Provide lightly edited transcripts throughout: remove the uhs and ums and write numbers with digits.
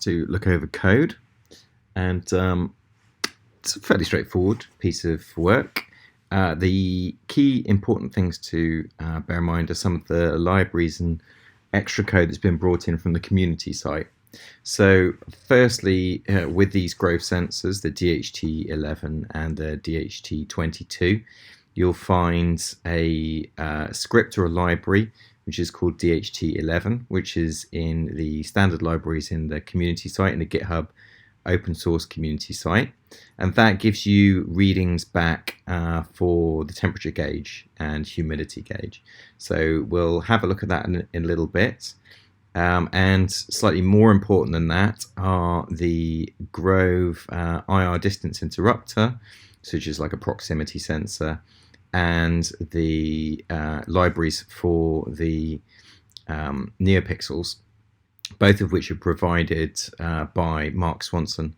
to look over code, and it's a fairly straightforward piece of work. The key important things to bear in mind are some of the libraries and extra code that's been brought in from the community site. So firstly, with these growth sensors, the DHT11 and the DHT22, you'll find a script or a library which is called DHT11, which is in the standard libraries in the community site, in the GitHub open source community site, and that gives you readings back for the temperature gauge and humidity gauge. So we'll have a look at that in a little bit. And slightly more important than that are the Grove IR distance interrupter, such as like a proximity sensor, and the libraries for the neopixels, both of which are provided by Mark Swanson,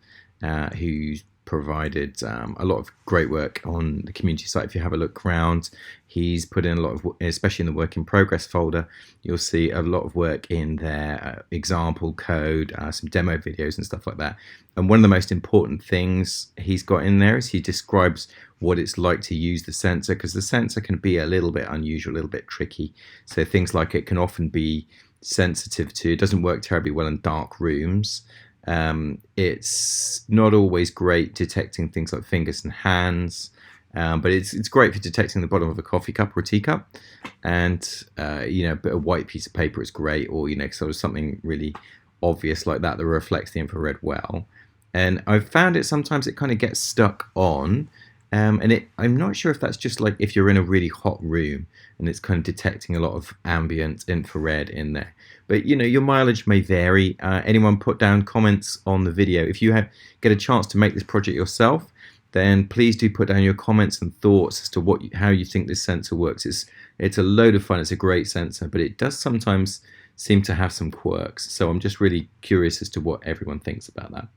who's provided a lot of great work on the community site. If you have a look around, he's put in a lot of, especially in the work in progress folder, you'll see a lot of work in their example code, some demo videos and stuff like that. And one of the most important things he's got in there is he describes what it's like to use the sensor, because the sensor can be a little bit unusual, a little bit tricky. So things like it can often be sensitive to, it doesn't work terribly well in dark rooms. It's not always great detecting things like fingers and hands, but it's great for detecting the bottom of a coffee cup or a teacup, and a bit of white piece of paper is great, or sort of something really obvious like that reflects the infrared well. And I've found it sometimes it kind of gets stuck on, and I'm not sure if that's just like if you're in a really hot room and it's kind of detecting a lot of ambient infrared in there. But your mileage may vary. Anyone put down comments on the video. If you get a chance to make this project yourself, then please do put down your comments and thoughts as to how you think this sensor works. It's a load of fun. It's a great sensor, but it does sometimes seem to have some quirks. So I'm just really curious as to what everyone thinks about that.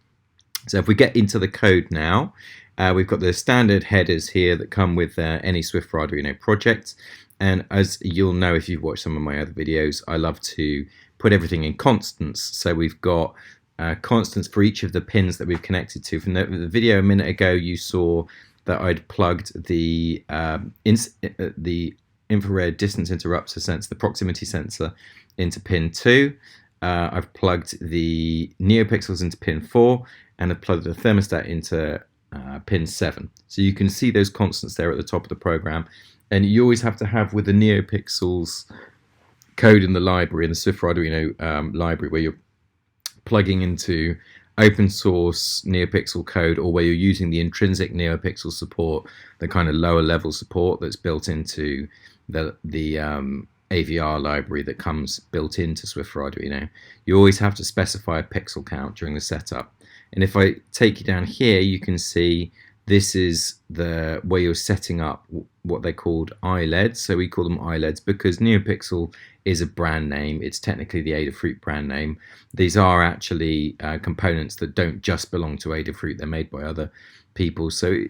So if we get into the code now, we've got the standard headers here that come with any Swift for Arduino project. And as you'll know if you've watched some of my other videos, I love to put everything in constants. So we've got constants for each of the pins that we've connected to. From the video a minute ago, you saw that I'd plugged the infrared distance interrupter sensor, the proximity sensor, into pin 2. I've plugged the neopixels into pin 4, and I've plugged the thermostat into pin 7. So you can see those constants there at the top of the program. And you always have to have, with the neopixels code in the library, in the Swift for Arduino library, where you're plugging into open source neopixel code, or where you're using the intrinsic neopixel support, the kind of lower level support that's built into the AVR library that comes built into Swift for Arduino, you always have to specify a pixel count during the setup. And if I take you down here, you can see this is the where you're setting up what they called iLEDs. So we call them iLEDs because NeoPixel is a brand name. It's technically the Adafruit brand name. These are actually components that don't just belong to Adafruit. They're made by other people. So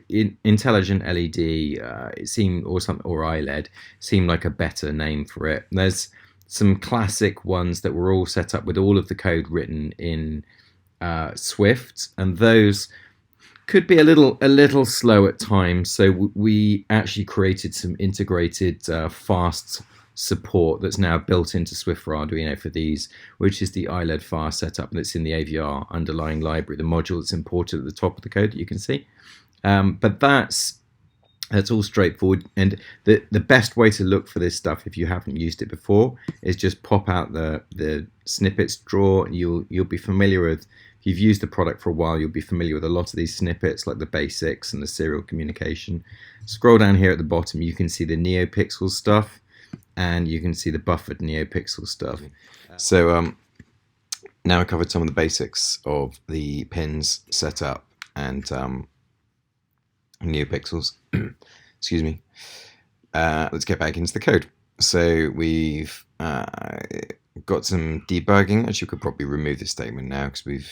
intelligent LED it seemed, or iLED seemed like a better name for it. There's some classic ones that were all set up with all of the code written in Swift, and those could be a little slow at times. So we actually created some integrated fast support that's now built into Swift for Arduino for these, which is the iLED fast setup, and it's in the AVR underlying library, the module that's imported at the top of the code that you can see. But that's all straightforward, and the best way to look for this stuff, if you haven't used it before, is just pop out the snippets drawer. You'll be familiar with, if you've used the product for a while, you'll be familiar with a lot of these snippets, like the basics and the serial communication. Scroll down here at the bottom, you can see the neopixel stuff, and you can see the buffered neopixel stuff. So now I covered some of the basics of the pins setup and neopixels. Excuse me. Let's get back into the code. So we've got some debugging. Actually, we could probably remove this statement now because we've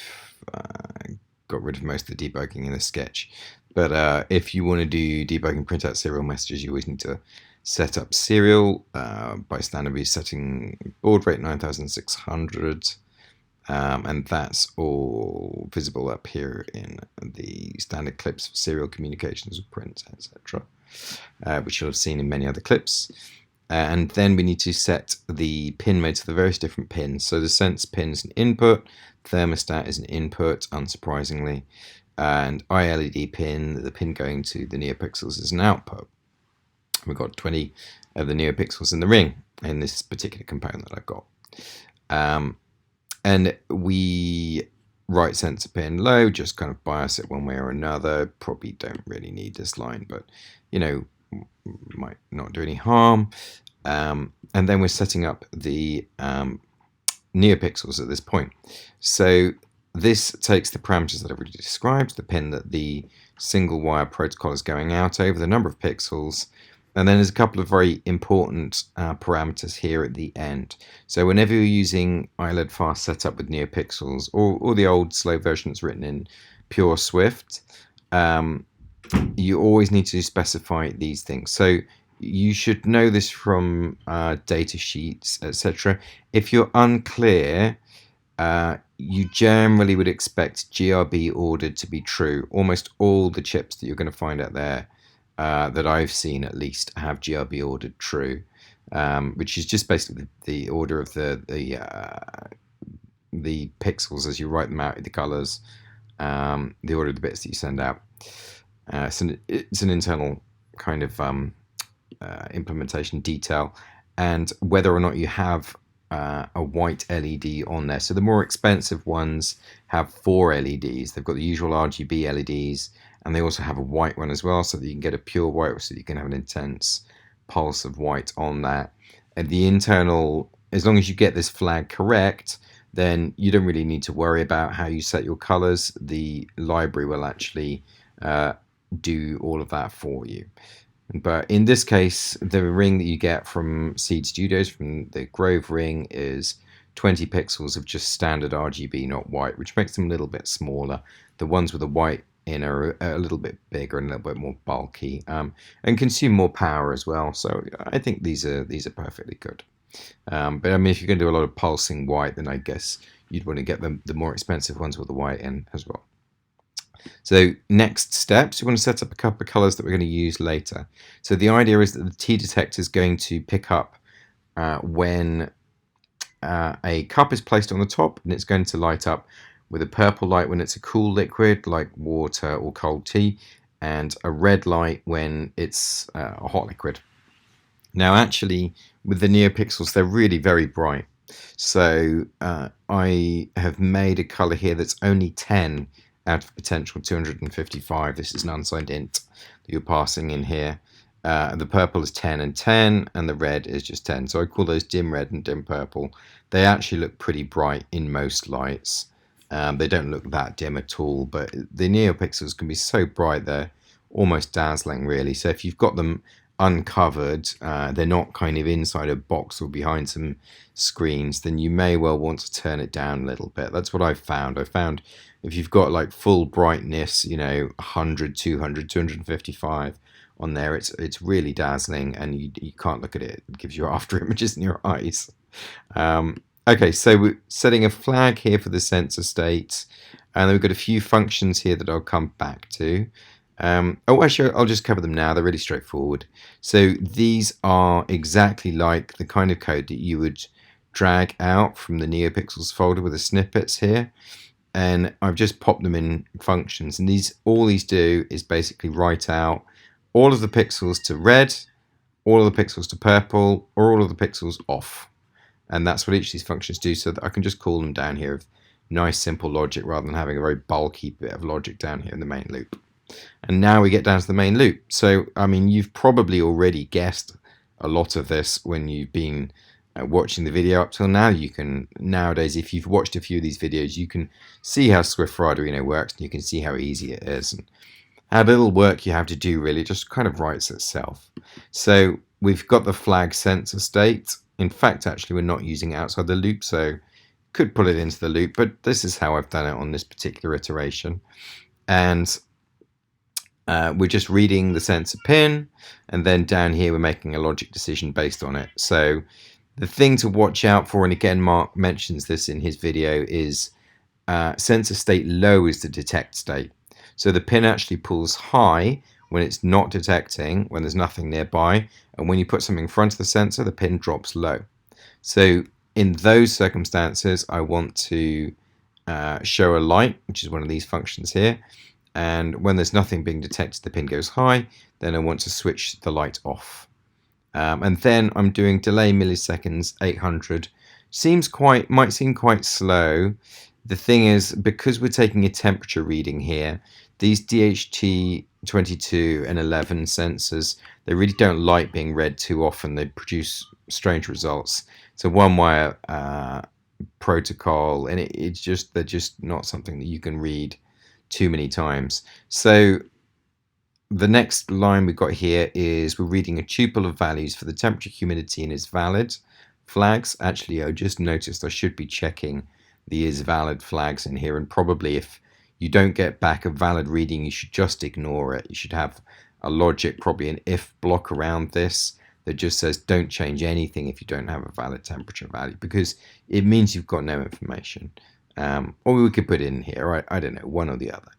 got rid of most of the debugging in the sketch. But if you want to do debugging, print out serial messages, you always need to set up serial. By standard, we're setting baud rate 9600. And that's all visible up here in the standard clips for serial communications with prints, etc., which you'll have seen in many other clips. And then we need to set the pin modes for the various different pins. So the sense pin is an input, thermostat is an input, unsurprisingly, and iLED pin, the pin going to the neopixels, is an output. We've got 20 of the neopixels in the ring in this particular component that I've got. And we write sensor pin low, just kind of bias it one way or another. Probably don't really need this line, but might not do any harm. And then we're setting up the neopixels at this point. So this takes the parameters that I've already described, the pin that the single wire protocol is going out over, the number of pixels, and then there's a couple of very important parameters here at the end. So whenever you're using iLED fast setup with neopixels, or the old slow version that's written in pure Swift, you always need to specify these things. So you should know this from data sheets, etc. If you're unclear, you generally would expect GRB ordered to be true. Almost all the chips that you're going to find out there, that I've seen at least, have GRB ordered true, which is just basically the order of the pixels as you write them out, the colors, the order of the bits that you send out. So it's an internal kind of implementation detail, and whether or not you have a white LED on there. So the more expensive ones have 4 LEDs. They've got the usual RGB LEDs, and they also have a white one as well, so that you can get a pure white, so that you can have an intense pulse of white on that. And the internal, as long as you get this flag correct, then you don't really need to worry about how you set your colors. The library will actually do all of that for you. But in this case, the ring that you get from Seed Studios, from the Grove ring, is 20 pixels of just standard RGB, not white, which makes them a little bit smaller. The ones with the white in are a little bit bigger and a little bit more bulky, and consume more power as well. So I think these are perfectly good. But I mean, if you're going to do a lot of pulsing white, then I guess you'd want to get the more expensive ones with the white in as well. So next steps, you want to set up a couple of colors that we're going to use later. So the idea is that the T detector is going to pick up when a cup is placed on the top, and it's going to light up with a purple light when it's a cool liquid like water or cold tea, and a red light when it's a hot liquid. Now actually, with the neopixels, they're really very bright. So I have made a color here that's only 10 out of potential 255. This is an unsigned int that you're passing in here. The purple is 10 and 10, and the red is just 10. So I call those dim red and dim purple. They actually look pretty bright in most lights. They don't look that dim at all, but the neopixels can be so bright they're almost dazzling, really. So if you've got them uncovered, they're not kind of inside a box or behind some screens, then you may well want to turn it down a little bit. That's what I've found. I found if you've got like full brightness, 100, 200, 255 on there, it's really dazzling, and you can't look at it. It gives you after images in your eyes. Okay, so we're setting a flag here for the sensor state, and then we've got a few functions here that I'll come back to. Actually, I'll just cover them now. They're really straightforward. So these are exactly like the kind of code that you would drag out from the neopixels folder with the snippets here, and I've just popped them in functions, and all these do is basically write out all of the pixels to red, all of the pixels to purple, or all of the pixels off. And that's what each of these functions do, so that I can just call them down here with nice simple logic rather than having a very bulky bit of logic down here in the main loop. And now we get down to the main loop. So, I mean, you've probably already guessed a lot of this when you've been watching the video up till now. You can, nowadays, if you've watched a few of these videos, you can see how Swift for Arduino works, and you can see how easy it is, and how little work you have to do, really. It just kind of writes itself. So we've got the flag sensor state. In fact, actually, we're not using it outside the loop, so could put it into the loop, but this is how I've done it on this particular iteration. And we're just reading the sensor pin, and then down here we're making a logic decision based on it. So The thing to watch out for, and again Mark mentions this in his video, is sensor state low is the detect state. So the pin actually pulls high when it's not detecting, when there's nothing nearby, and when you put something in front of the sensor, the pin drops low. So in those circumstances, I want to show a light, which is one of these functions here, and when there's nothing being detected, the pin goes high, then I want to switch the light off. And then I'm doing delay milliseconds 800. Might seem quite slow. The thing is, because we're taking a temperature reading here, these DHT22 and 11 sensors, they really don't like being read too often. They produce strange results. It's a one-wire protocol, and they're just not something that you can read too many times. So the next line we've got here is we're reading a tuple of values for the temperature, humidity, and is valid flags. Actually, I just noticed I should be checking the is valid flags in here, and probably if you don't get back a valid reading, you should just ignore it. You should have a logic, probably an if block around this that just says don't change anything if you don't have a valid temperature value, because it means you've got no information. Or we could put it in here, I don't know, one or the other.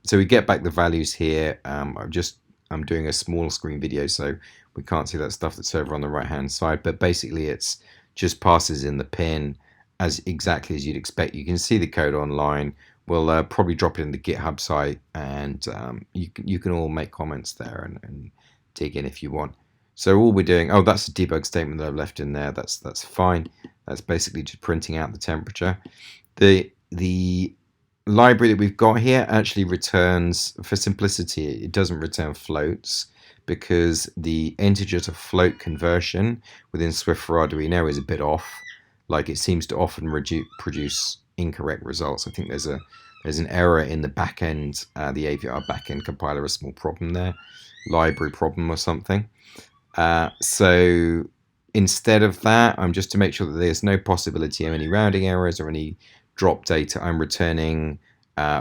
So we get back the values here. I'm doing a small screen video, so we can't see that stuff that's over on the right hand side, but basically it's just passes in the pin as exactly as you'd expect. You can see the code online. We'll probably drop it in the GitHub site, and you can all make comments there and dig in if you want. So all we're doing, oh, that's a debug statement that I've left in there. That's fine. That's basically just printing out the temperature. The library that we've got here actually returns, for simplicity, it doesn't return floats, because the integer to float conversion within Swift for Arduino is a bit off. Like, it seems to often produce incorrect results. I think there's an error in the backend, the AVR backend compiler, a small problem there, library problem or something. So instead of that, just to make sure that there's no possibility of any rounding errors or any drop data, I'm returning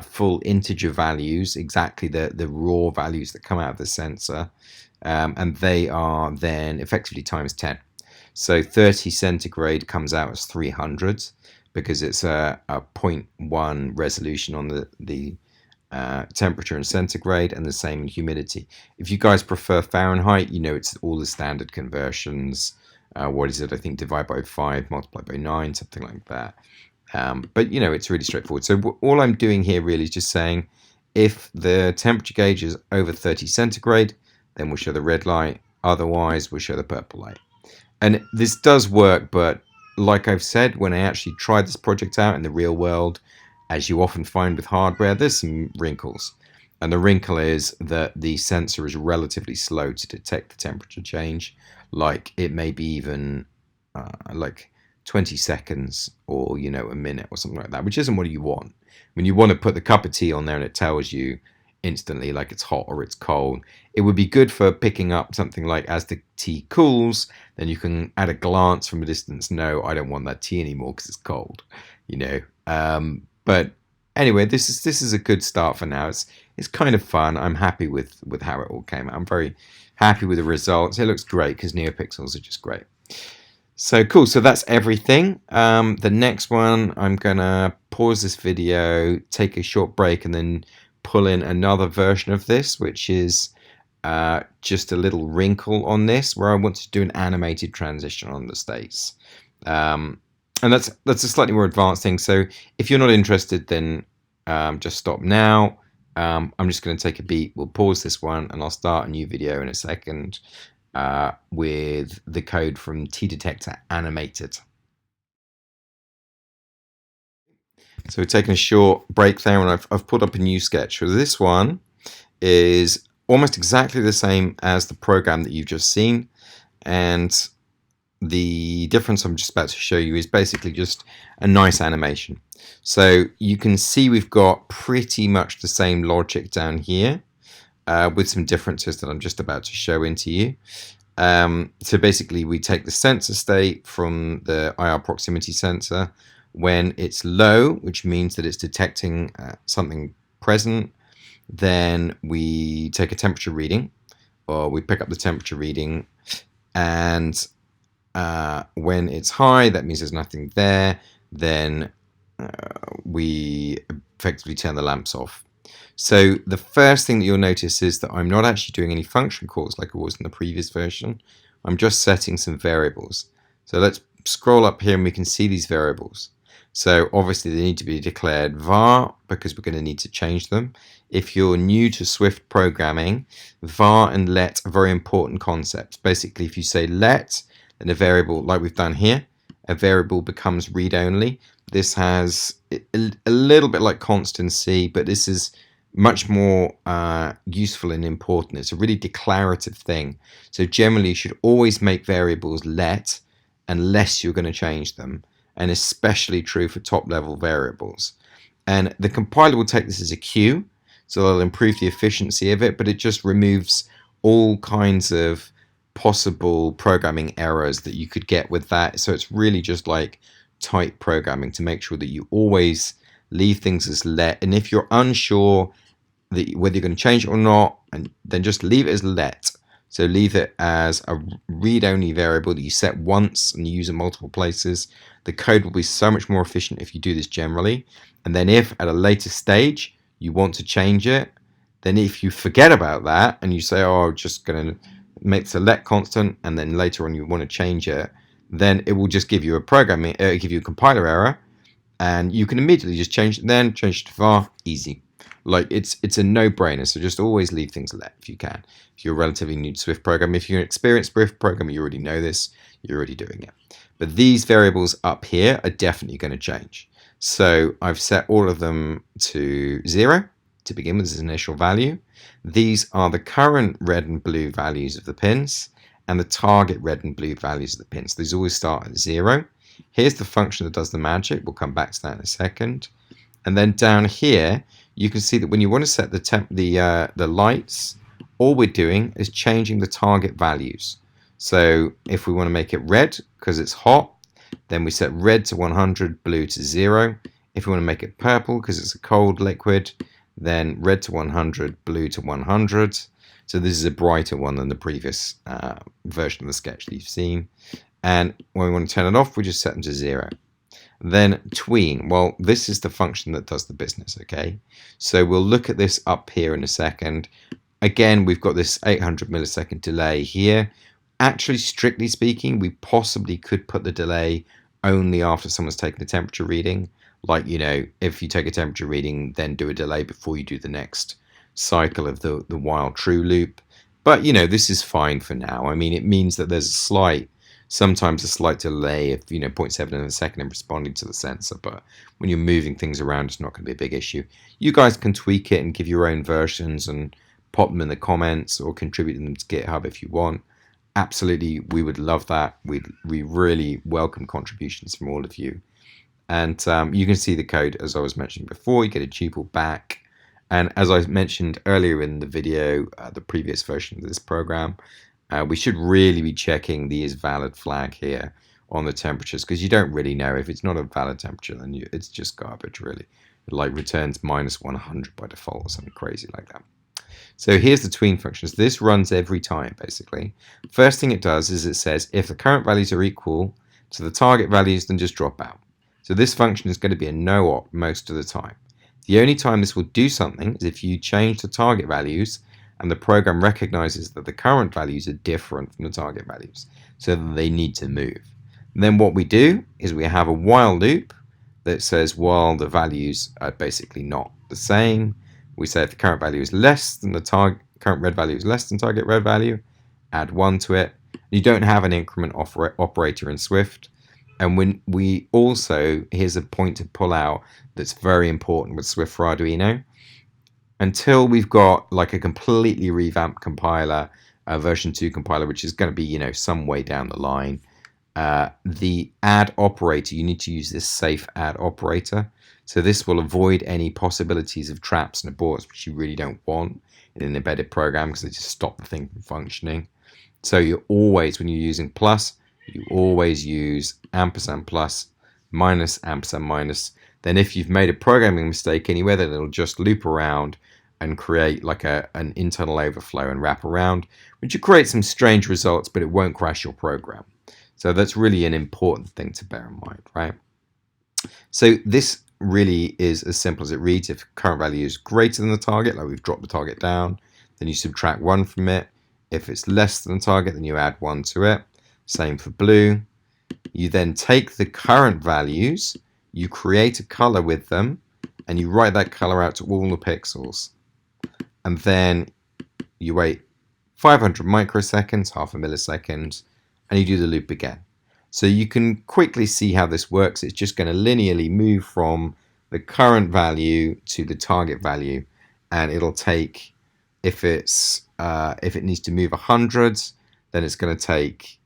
full integer values, exactly the raw values that come out of the sensor, and they are then effectively times 10. So 30 centigrade comes out as 300 because it's a 0.1 resolution on the temperature in centigrade, and the same in humidity. If you guys prefer Fahrenheit, it's all the standard conversions. What is it? I think divide by 5, multiply by 9, something like that. But it's really straightforward. So all I'm doing here really is just saying, if the temperature gauge is over 30 centigrade, then we'll show the red light. Otherwise, we'll show the purple light. And this does work, but like I've said, when I actually tried this project out in the real world, as you often find with hardware, there's some wrinkles. And the wrinkle is that the sensor is relatively slow to detect the temperature change. Like, it may be even like 20 seconds or, a minute or something like that, which isn't what you want. When you want to put the cup of tea on there and it tells you instantly like it's hot or it's cold, it would be good for picking up something like as the tea cools, then you can at a glance from a distance know I don't want that tea anymore because it's cold, but anyway, this is a good start for now. It's kind of fun. I'm happy with how it all came out. I'm very happy with the results. It looks great because neopixels are just great. So cool. So that's everything. The next one, I'm gonna pause this video, take a short break, and then pull in another version of this, which is just a little wrinkle on this, where I want to do an animated transition on the states. And that's a slightly more advanced thing. So if you're not interested, then just stop now. I'm just going to take a beat. We'll pause this one, and I'll start a new video in a second with the code from T-Detector animated. So we're taking a short break there, and I've put up a new sketch. So this one is almost exactly the same as the program that you've just seen, and the difference I'm just about to show you is basically just a nice animation. So you can see we've got pretty much the same logic down here with some differences that I'm just about to show into you. So basically we take the sensor state from the IR proximity sensor. When it's low, which means that it's detecting something present, then we take a temperature reading, or we pick up the temperature reading, and when it's high, that means there's nothing there. Then we effectively turn the lamps off. So the first thing that you'll notice is that I'm not actually doing any function calls like I was in the previous version. I'm just setting some variables. So let's scroll up here and we can see these variables. So obviously they need to be declared var because we're going to need to change them. If you're new to Swift programming, var and let are very important concepts. Basically, if you say let, then a variable, like we've done here, a variable becomes read-only. This has a little bit like constancy, but this is much more useful and important. It's a really declarative thing. So generally, you should always make variables let unless you're going to change them, and especially true for top-level variables. And the compiler will take this as a queue, so they'll improve the efficiency of it, but it just removes all kinds of possible programming errors that you could get with that. So it's really just like tight programming to make sure that you always leave things as let. And if you're unsure that whether you're going to change it or not, and then just leave it as let. So leave it as a read-only variable that you set once and you use in multiple places. The code will be so much more efficient if you do this generally. And then if at a later stage you want to change it, then if you forget about that and you say, oh, I'm just going to make the let constant, and then later on you want to change it, then it will just give you a compiler error, and you can immediately just change it then, change it to var, easy. Like it's a no-brainer, so just always leave things let if you can. If you're relatively new to Swift programming, if you're an experienced Swift programmer, you already know this, you're already doing it. But these variables up here are definitely going to change. So I've set all of them to 0 to begin with as an initial value. These are the current red and blue values of the pins and the target red and blue values of the pins. These always start at 0. Here's the function that does the magic. We'll come back to that in a second. And then down here, you can see that when you want to set the lights, all we're doing is changing the target values. So if we want to make it red because it's hot, then we set red to 100, blue to 0. If we want to make it purple because it's a cold liquid, then red to 100, blue to 100. So this is a brighter one than the previous version of the sketch that you've seen. And when we want to turn it off, we just set them to 0. Then tween, well, this is the function that does the business, okay? So we'll look at this up here in a second. Again, we've got this 800 millisecond delay here. Actually, strictly speaking, we possibly could put the delay only after someone's taken a temperature reading. Like, you know, if you take a temperature reading, then do a delay before you do the next cycle of the while true loop. But, you know, this is fine for now. I mean, it means that there's sometimes a slight delay of, 0.7 of a second in responding to the sensor. But when you're moving things around, it's not going to be a big issue. You guys can tweak it and give your own versions and pop them in the comments or contribute them to GitHub if you want. Absolutely, we would love that. We really welcome contributions from all of you. And you can see the code, as I was mentioning before. You get a tuple back. And as I mentioned earlier in the video, the previous version of this program, we should really be checking the is valid flag here on the temperatures, because you don't really know. If it's not a valid temperature, then it's just garbage, really. It like returns -100 by default or something crazy like that. So here's the tween functions. This runs every time, basically. First thing it does is it says if the current values are equal to the target values, then just drop out. So this function is going to be a no-op most of the time. The only time this will do something is if you change the target values and the program recognizes that the current values are different from the target values, so that they need to move. And then what we do is we have a while loop that says while the values are basically not the same, we say if the current value is less than the current red value is less than target red value, add 1 to it. You don't have an increment operator in Swift. And when we also, here's a point to pull out that's very important with Swift for Arduino. Until we've got like a completely revamped compiler, a version 2 compiler, which is going to be, some way down the line, the add operator, you need to use this safe add operator. So this will avoid any possibilities of traps and aborts, which you really don't want in an embedded program because they just stop the thing from functioning. So you always, when you're using plus, you always use ampersand plus minus ampersand minus. Then if you've made a programming mistake anywhere, then it'll just loop around and create like an internal overflow and wrap around, which will create some strange results, but it won't crash your program. So that's really an important thing to bear in mind, right? So this really is as simple as it reads. If current value is greater than the target, like we've dropped the target down, then you subtract 1 from it. If it's less than the target, then you add 1 to it. Same for blue. You then take the current values, you create a color with them, and you write that color out to all the pixels. And then you wait 500 microseconds, half a millisecond, and you do the loop again. So you can quickly see how this works. It's just going to linearly move from the current value to the target value, and it'll take, if it needs to move 100, then it's going to take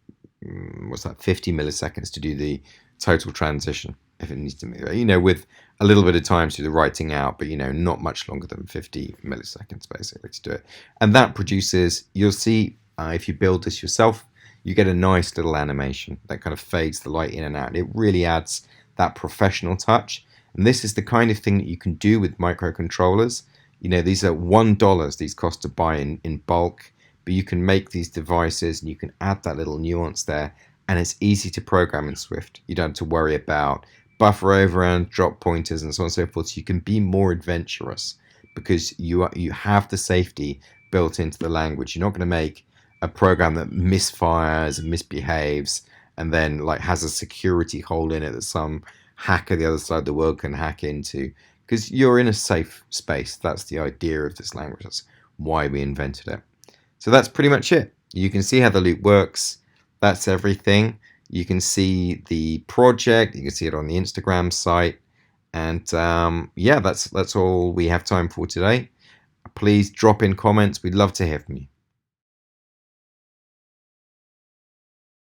50 milliseconds to do the total transition if it needs to move, with a little bit of time to do the writing out, but not much longer than 50 milliseconds basically to do it. And that produces, you'll see if you build this yourself, you get a nice little animation that kind of fades the light in and out. It really adds that professional touch. And this is the kind of thing that you can do with microcontrollers. These are $1 these cost to buy in bulk, but you can make these devices and you can add that little nuance there, and it's easy to program in Swift. You don't have to worry about buffer overrun, drop pointers, and so on and so forth. So you can be more adventurous because you have the safety built into the language. You're not going to make a program that misfires and misbehaves and then has a security hole in it that some hacker the other side of the world can hack into, because you're in a safe space. That's the idea of this language. That's why we invented it. So that's pretty much it. You can see how the loop works. That's everything. You can see the project. You can see it on the Instagram site. And yeah, that's all we have time for today. Please drop in comments. We'd love to hear from you.